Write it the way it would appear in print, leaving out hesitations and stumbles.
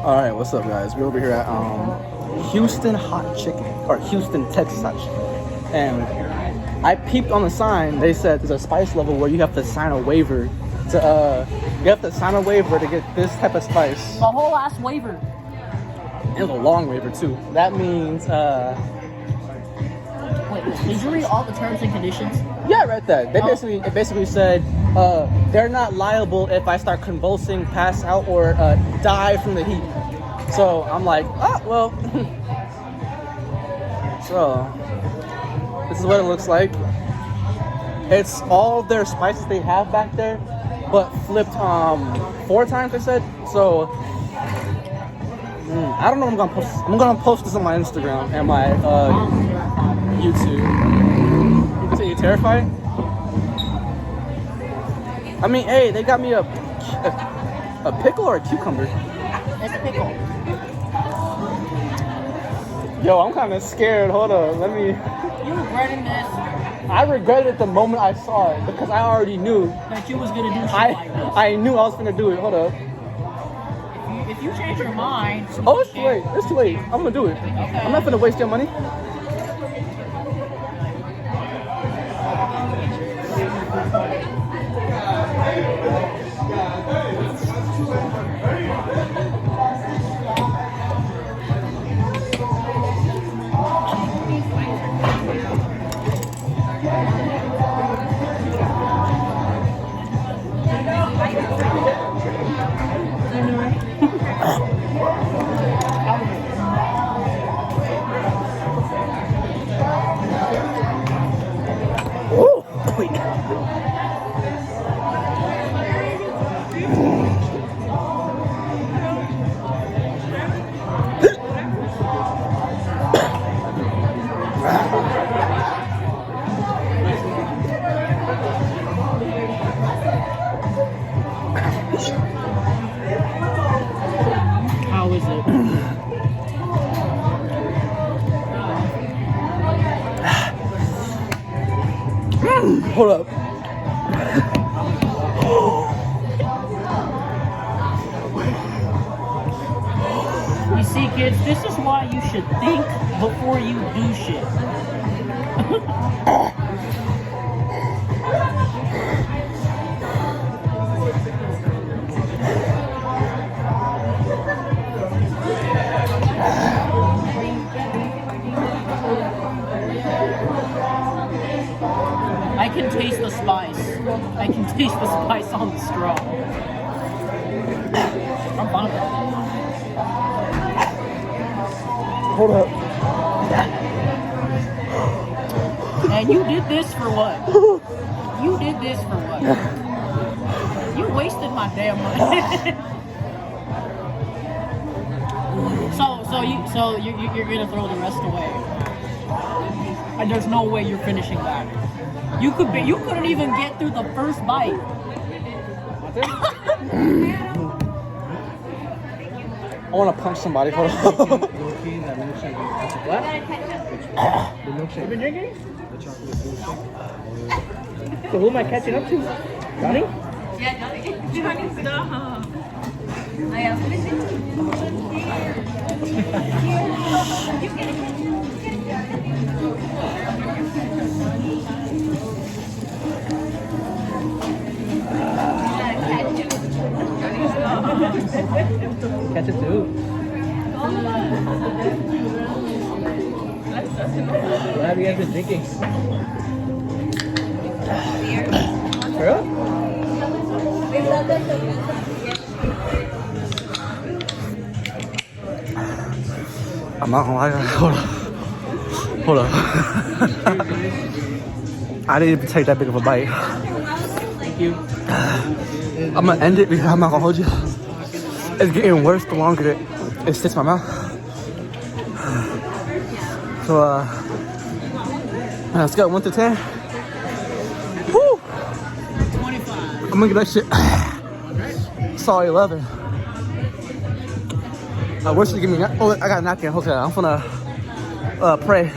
All right, what's up, guys? We're over here at Houston Hot Chicken, or Houston, Texas Hot Chicken. And I peeped on the sign. They said there's a spice level where you have to sign a waiver to get this type of spice. A whole ass waiver. And a long waiver too. That means Wait, did you read all the terms and conditions? yeah, I read that. It basically said they're not liable if I start convulsing, pass out, or die from the heat. So I'm like, oh well. So this is what it looks like. It's all their spices they have back there, but flipped 4 times. They said so. I don't know what I'm gonna post. I'm gonna post this on my Instagram and my YouTube. You say you're terrified? I mean, hey, they got me a pickle or a cucumber? It's a pickle. Yo, I'm kind of scared. Hold on, let me. You regretting this? I regretted it the moment I saw it because I already knew. That you was gonna do shit like this. I knew I was gonna do it. Hold up. If you change your mind. Oh, it's too late. It's too late. I'm gonna do it. Okay. I'm not gonna waste your money. How is it? Hold up. You see, kids, this is why you should think before you do shit. I can taste the spice. I can taste the spice on the straw. I'm fine with it. Hold up. And you did this for what? You did this for what? You wasted my damn money. so you're gonna throw the rest away. And there's no way you're finishing that. You couldn't even get through the first bite. I want to punch somebody. Hold up. What? The milkshake. You been drinking? The chocolate milkshake. So who am I catching up to? Johnny? Yeah, Johnny. Stop. I am. Catch it too. What have you guys been drinking? For real? I'm not gonna lie. Hold up. I didn't even take that big of a bite. Thank you. I'm gonna end it because I'm not gonna hold you. It's getting worse the longer it sits in my mouth. So, let's go 1 to 10. Woo! 25. I'm gonna get that shit. Sorry, 11. Where should you give me? Oh, I got a napkin. Okay, I'm gonna pray.